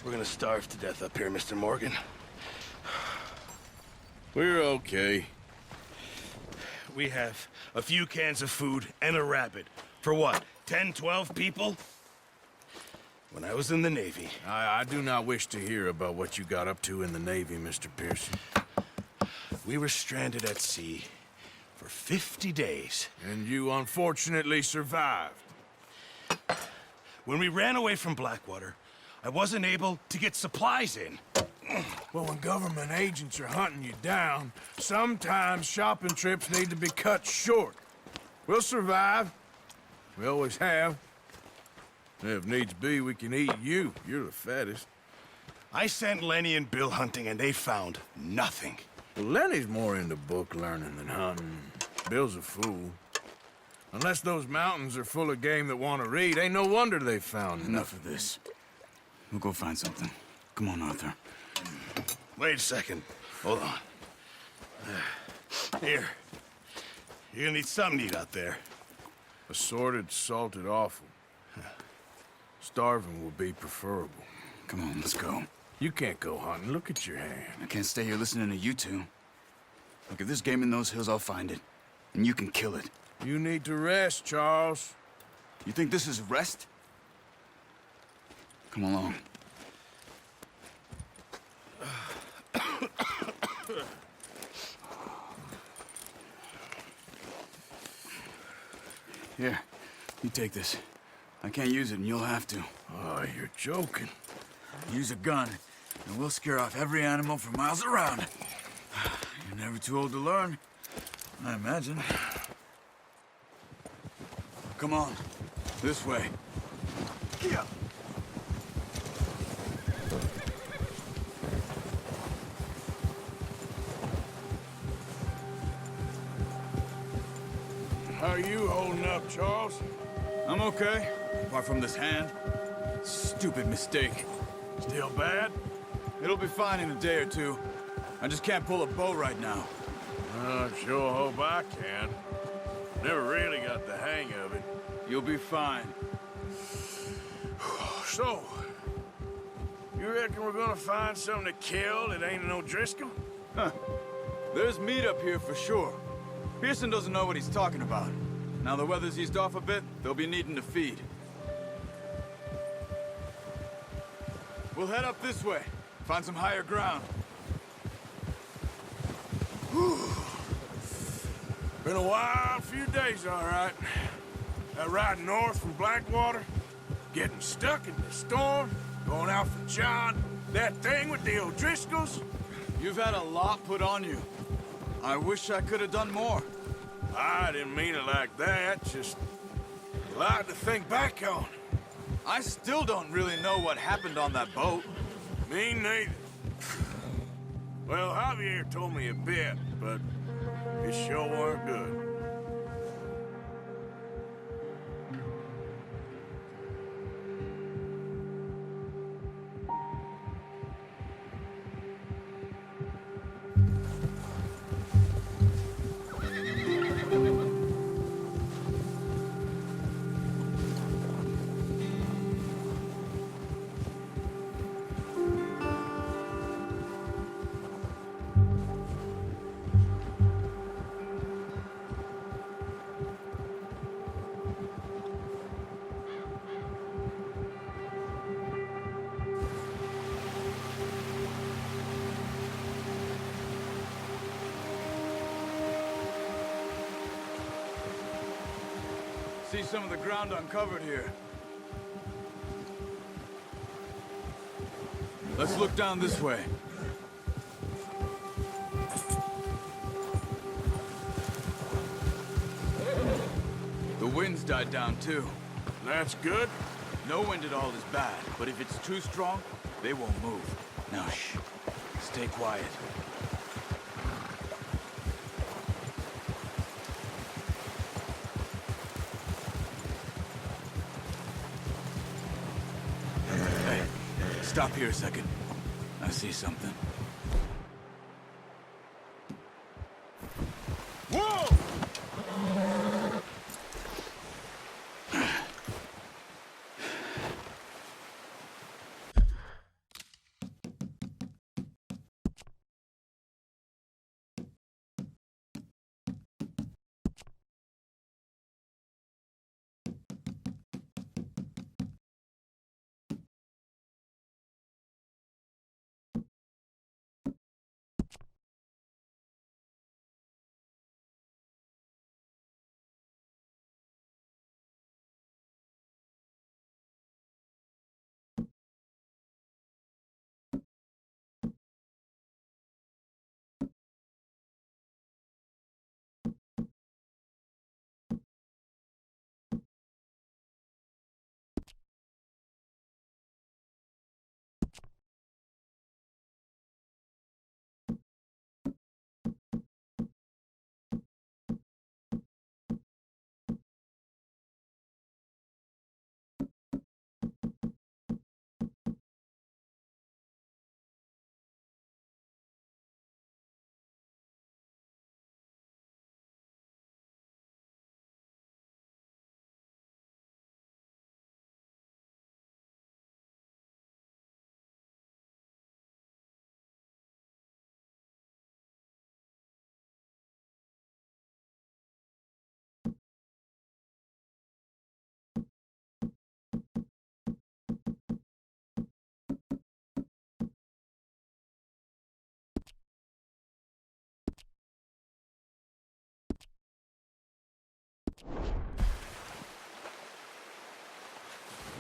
We're gonna starve to death up here, Mr. Morgan. We're okay. We have a few cans of food and a rabbit. For what, 10, 12 people? When I was in the Navy... I do not wish to hear about what you got up to in the Navy, Mr. Pearson. We were stranded at sea for 50 days. And you unfortunately survived. When we ran away from Blackwater, I wasn't able to get supplies in. Well, when government agents are hunting you down, sometimes shopping trips need to be cut short. We'll survive. We always have. If needs be, we can eat you. You're the fattest. I sent Lenny and Bill hunting, and they found nothing. Well, Lenny's more into book learning than hunting. Bill's a fool. Unless those mountains are full of game that want to read, ain't no wonder they found Enough of this. We'll go find something. Come on, Arthur. Wait a second. Hold on. Here. You're gonna need something to eat out there. Assorted, salted offal. Starving will be preferable. Come on, let's go. You can't go hunting. Look at your hand. I can't stay here listening to you two. Look, if there's game in those hills, I'll find it. And you can kill it. You need to rest, Charles. You think this is rest? Come along. Here, you take this. I can't use it, and you'll have to. Oh, you're joking. Use a gun, and we'll scare off every animal for miles around. You're never too old to learn, I imagine. Come on, this way. Yeah. How are you holding up, Charles? I'm okay, apart from this hand. Stupid mistake. Still bad? It'll be fine in a day or two. I just can't pull a bow right now. I sure hope I can. Never really got the hang of it. You'll be fine. So, you reckon we're gonna find something to kill that ain't no Driscoll? Huh. There's meat up here for sure. Pearson doesn't know what he's talking about. Now the weather's eased off a bit, they'll be needing to feed. We'll head up this way. Find some higher ground. Been a wild few days, all right. That ride north from Blackwater, getting stuck in the storm, going out for John, that thing with the O'Driscolls. You've had a lot put on you. I wish I could have done more. I didn't mean it like that, just a lot to think back on. I still don't really know what happened on that boat. Me neither. Well, Javier told me a bit, but it sure weren't good. See some of the ground uncovered here. Let's look down this way. The wind's died down too. That's good. No wind at all is bad, but if it's too strong, they won't move. Now shh. Stay quiet. Hey, stop here a second. I see something. Whoa!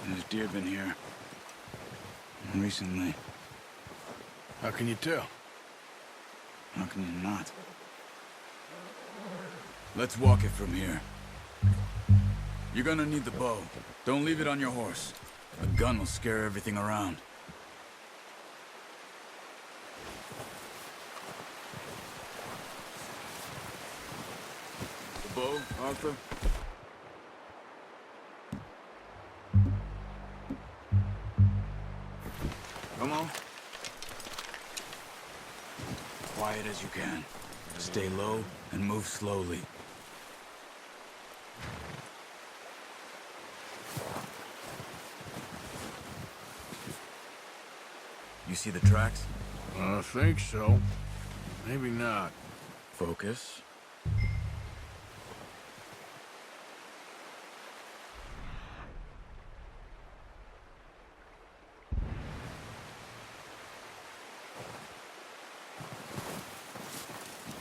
There's deer been here. Recently. How can you tell? How can you not? Let's walk it from here. You're gonna need the bow. Don't leave it on your horse. A gun will scare everything around. The bow, Arthur? Come on. Quiet as you can. Stay low and move slowly. You see the tracks? I think so. Maybe not. Focus.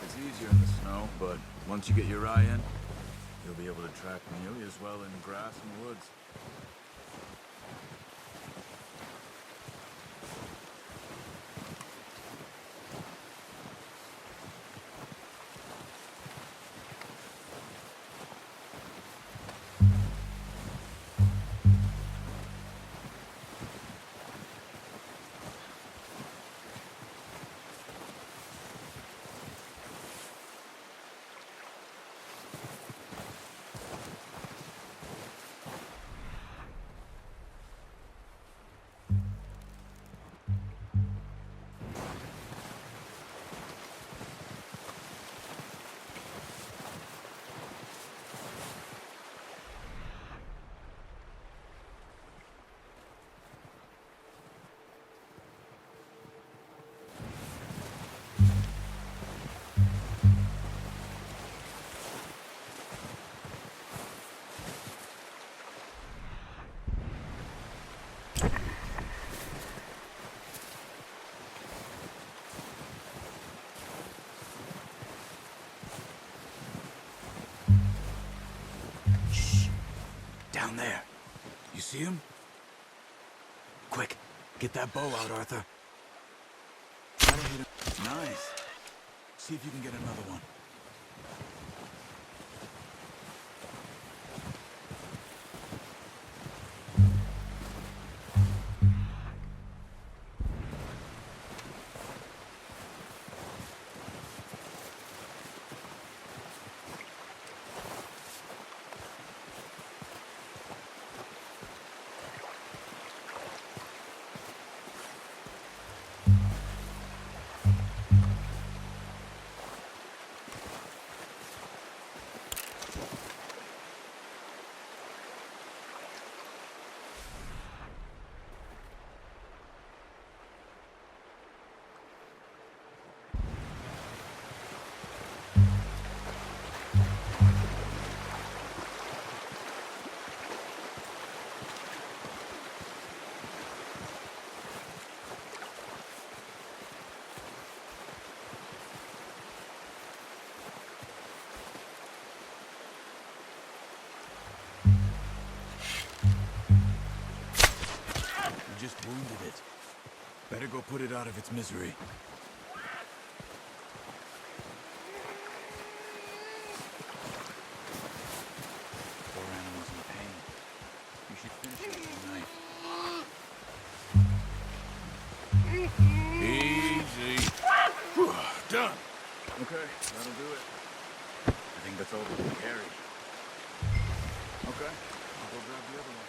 It's easier in the snow, but once you get your eye in, you'll be able to track nearly as well in grass and woods. Down there. You see him? Quick, get that bow out, Arthur. That'll hit him. Nice. See if you can get another one. Just wounded it. Better go put it out of its misery. Poor animal's in pain. You should finish it tonight. Easy. Whew, done. Okay, that'll do it. I think that's all we can carry. Okay, I'll go grab the other one.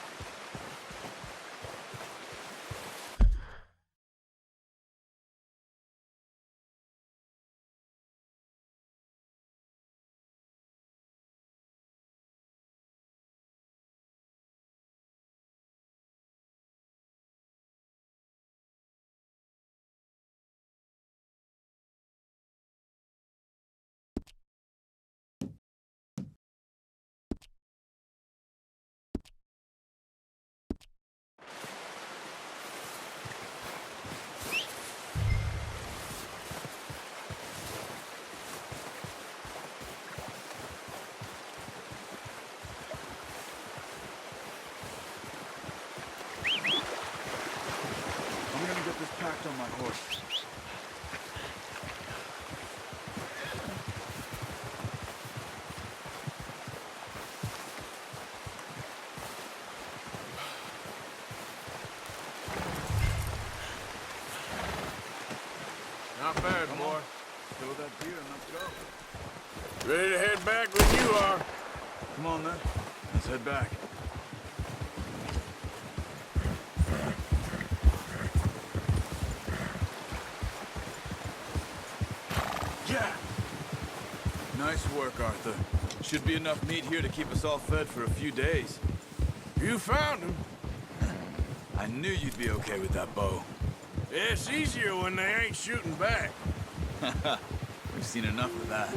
Ready to head back when you are. Come on, then. Let's head back. Yeah! Nice work, Arthur. Should be enough meat here to keep us all fed for a few days. You found him. I knew you'd be okay with that bow. It's easier when they ain't shooting back. We've seen enough of that.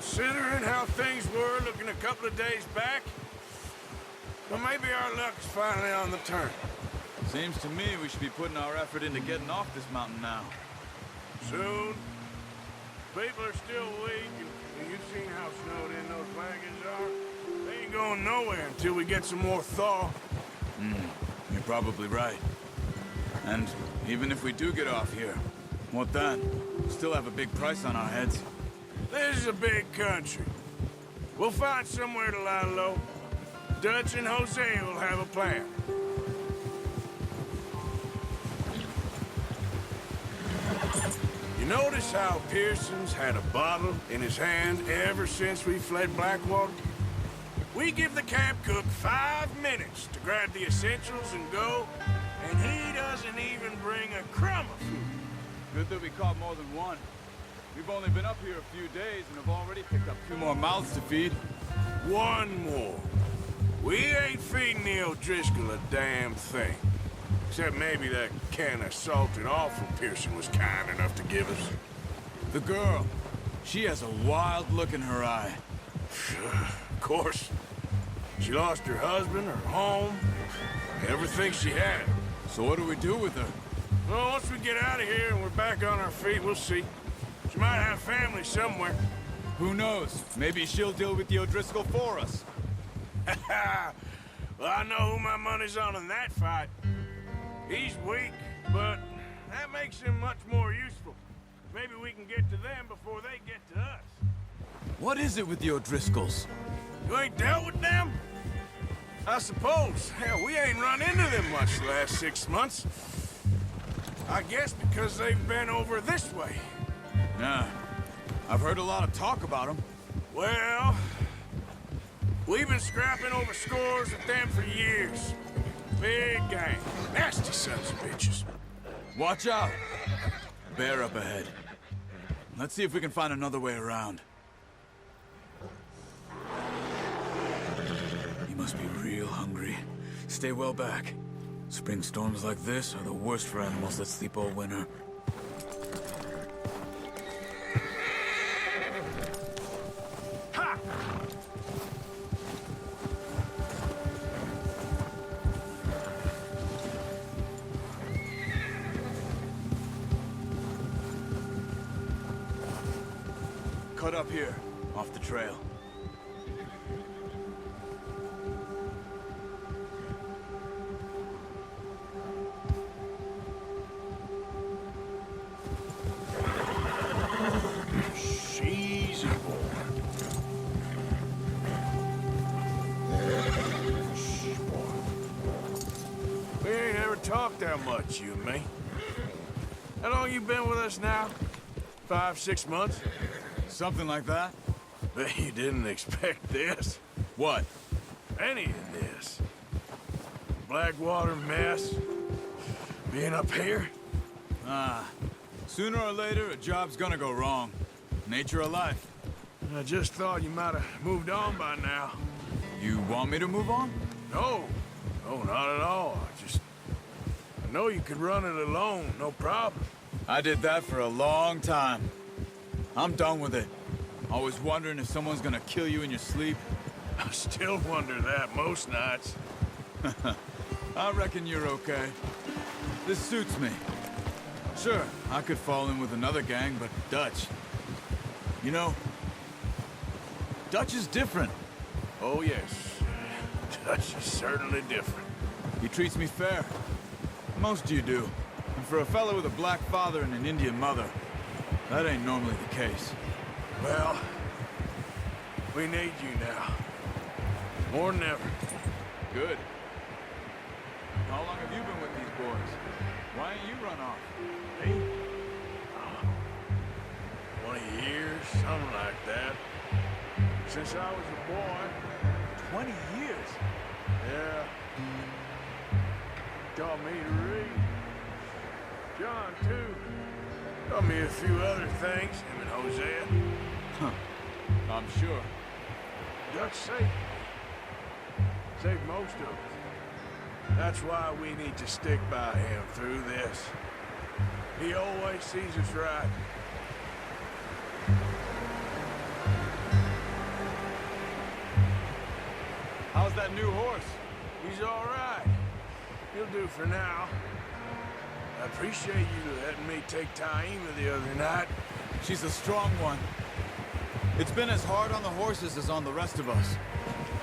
Considering how things were looking a couple of days back, well, maybe our luck's finally on the turn. Seems to me we should be putting our effort into getting off this mountain now. Soon. People are still weak, and you've seen how snowed in those wagons are. They ain't going nowhere until we get some more thaw. You're probably right. And even if we do get off here, what then? We still have a big price on our heads. This is a big country. We'll find somewhere to lie low. Dutch and Jose will have a plan. You notice how Pearson's had a bottle in his hand ever since we fled Blackwater? We give the camp cook 5 minutes to grab the essentials and go, and he doesn't even bring a crumb of food. Good that we caught more than one. We've only been up here a few days and have already picked up 2 more mouths to feed. One more. We ain't feeding the O'Driscoll a damn thing. Except maybe that can of salted offal Pearson was kind enough to give us. The girl. She has a wild look in her eye. Of course. She lost her husband, her home, everything she had. So what do we do with her? Well, once we get out of here and we're back on our feet, we'll see. She might have family somewhere. Who knows? Maybe she'll deal with the O'Driscoll for us. Well, I know who my money's on in that fight. He's weak, but that makes him much more useful. Maybe we can get to them before they get to us. What is it with the O'Driscolls? You ain't dealt with them? I suppose. Hell, we ain't run into them much the last 6 months. I guess because they've been over this way. Nah. I've heard a lot of talk about them. Well, we've been scrapping over scores with them for years. Big gang. Nasty sons of bitches. Watch out! Bear up ahead. Let's see if we can find another way around. You must be real hungry. Stay well back. Spring storms like this are the worst for animals that sleep all winter. Ha! Cut up here, off the trail. She's a boy. Shh, boy. We ain't ever talked that much, you and me. How long you been with us now? 5, 6 months? Something like that? Bet you didn't expect this. What? Any of this. Blackwater mess. Being up here. Sooner or later, a job's gonna go wrong. Nature of life. I just thought you might have moved on by now. You want me to move on? No. No, not at all. I know you could run it alone, no problem. I did that for a long time. I'm done with it. Always wondering if someone's gonna kill you in your sleep. I still wonder that most nights. I reckon you're okay. This suits me. Sure, I could fall in with another gang, but Dutch... You know, Dutch is different. Oh, yes. Dutch is certainly different. He treats me fair. Most of you do. And for a fellow with a black father and an Indian mother, that ain't normally the case. Well, we need you now. More than ever. Good. How long have you been with these boys? Why ain't you run off? Me? 20 years, something like that. since I was a boy. 20 years? Yeah. Taught me to read. John, too. Taught me a few other things, him and Hosea. Huh. I'm sure. Dutch saved me. Saved most of us. That's why we need to stick by him through this. He always sees us right. How's that new horse? He's all right. He'll do for now. I appreciate you letting me take Taima the other night. She's a strong one. It's been as hard on the horses as on the rest of us.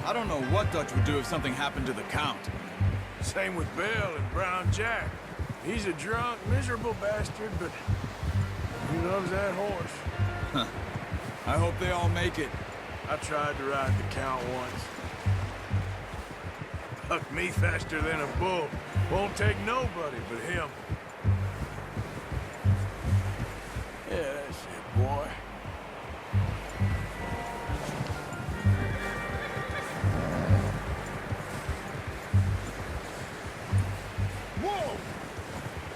I don't know what Dutch would do if something happened to the Count. Same with Bill and Brown Jack. He's a drunk, miserable bastard, but he loves that horse. I hope they all make it. I tried to ride the Count once. Hucked me faster than a bull. Won't take nobody but him. Yeah, that's it, boy. Whoa!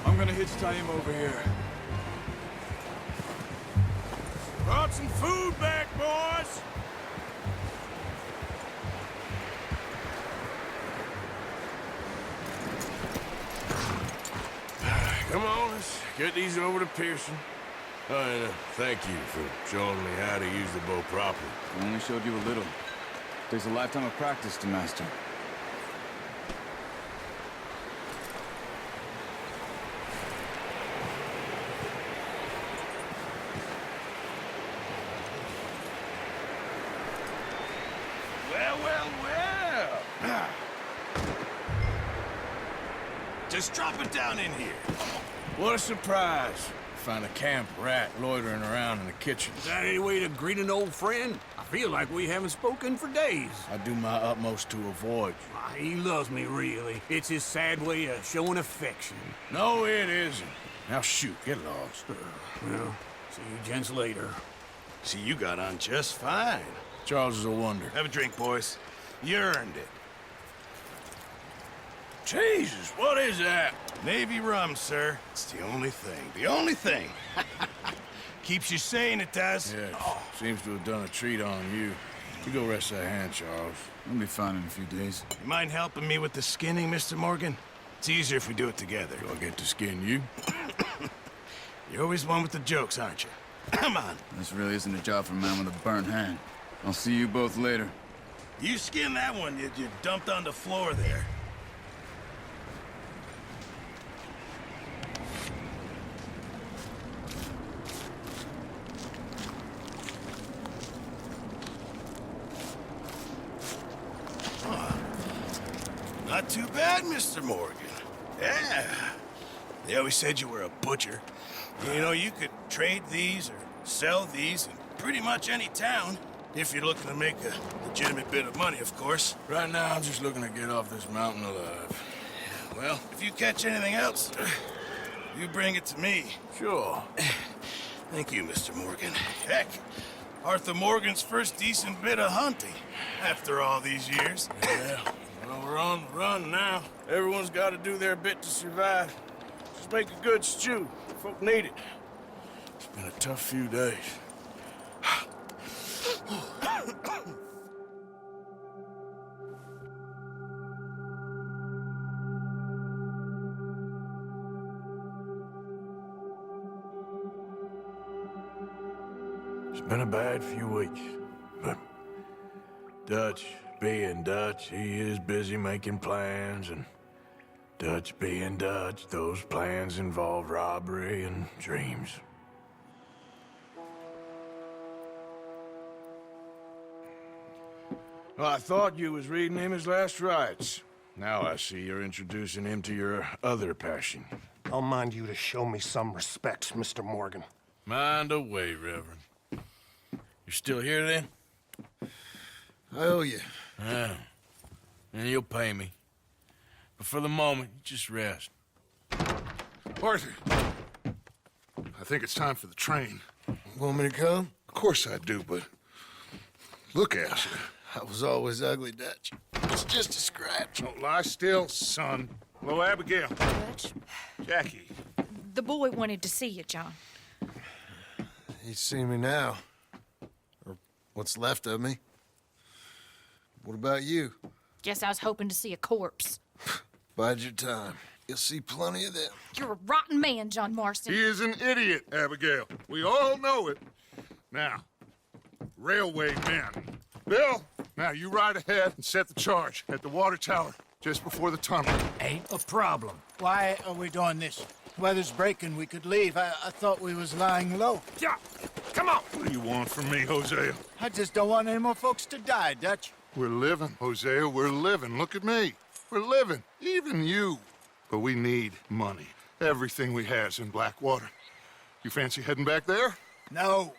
I'm gonna hitch Taima over here. Brought some food back, boys! Come on, let's get these over to Pearson. And thank you for showing me how to use the bow properly. I only showed you a little. Takes a lifetime of practice to master. Well, well, well. Just drop it down in here. What a surprise. Find a camp rat loitering around in the kitchen. Is that any way to greet an old friend? I feel like we haven't spoken for days. I do my utmost to avoid you. Ah, he loves me, really. It's his sad way of showing affection. No, it isn't. Now shoot, get lost. Well, see you gents later. See, you got on just fine. Charles is a wonder. Have a drink, boys. You earned it. Jesus, what is that? Navy rum, sir. It's the only thing. The only thing. Keeps you sane, it does. Yeah, seems to have done a treat on you. You go rest that hand, Charles. I'll be fine in a few days. You mind helping me with the skinning, Mr. Morgan? It's easier if we do it together. Do I get to skin you? You're always one with the jokes, aren't you? Come on. This really isn't a job for a man with a burnt hand. I'll see you both later. You skin that one you dumped on the floor there. Not too bad, Mr. Morgan. Yeah. They always said you were a butcher. You know, you could trade these or sell these in pretty much any town. If you're looking to make a legitimate bit of money, of course. Right now, I'm just looking to get off this mountain alive. Well, if you catch anything else, you bring it to me. Sure. Thank you, Mr. Morgan. Heck, Arthur Morgan's first decent bit of hunting after all these years. Yeah. Well, we're on the run now. Everyone's got to do their bit to survive. Just make a good stew. Folk need it. It's been a tough few days. It's been a bad few weeks, but Dutch being Dutch, he is busy making plans, and Dutch being Dutch, those plans involve robbery and dreams. Well, I thought you was reading him his last rites. Now I see you're introducing him to your other passion. I'll mind you to show me some respect, Mr. Morgan. Mind away, Reverend. You're still here, then? I owe you. Yeah. And you'll pay me. But for the moment, just rest. Arthur, I think it's time for the train. Want me to come? Of course I do, but Look at you. I was always ugly, Dutch. It's just a scratch. Don't lie still, son. Hello, Abigail. Dutch, Jackie. the boy wanted to see you, John. He's seen me now. Or what's left of me. What about you? Guess I was hoping to see a corpse. Bide your time. You'll see plenty of them. You're a rotten man, John Marston. He is an idiot, Abigail. We all know it. Now, railway men. Bill, now you ride ahead and set the charge at the water tower just before the tunnel. Ain't a problem. Why are we doing this? Weather's breaking. We could leave. I thought we was lying low. Yeah, come on. What do you want from me, Hosea? I just don't want any more folks to die, Dutch. We're living, Hosea. We're living. Look at me. We're living. Even you. But we need money. Everything we has in Blackwater. You fancy heading back there? No.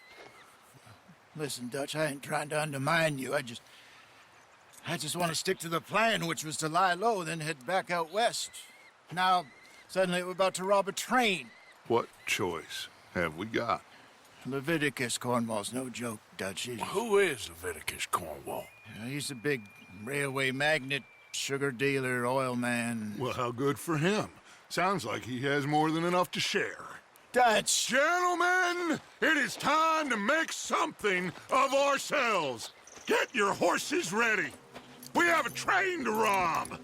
Listen, Dutch, I ain't trying to undermine you. I just want to stick to the plan, which was to lie low, then head back out west. Now, suddenly we're about to rob a train. What choice have we got? Leviticus Cornwall's no joke, Dutch. Who is Leviticus Cornwall? He's a big railway magnate, sugar dealer, oil man. Well, how good for him. Sounds like he has more than enough to share. Dutch! Gentlemen, it is time to make something of ourselves. Get your horses ready. We have a train to rob.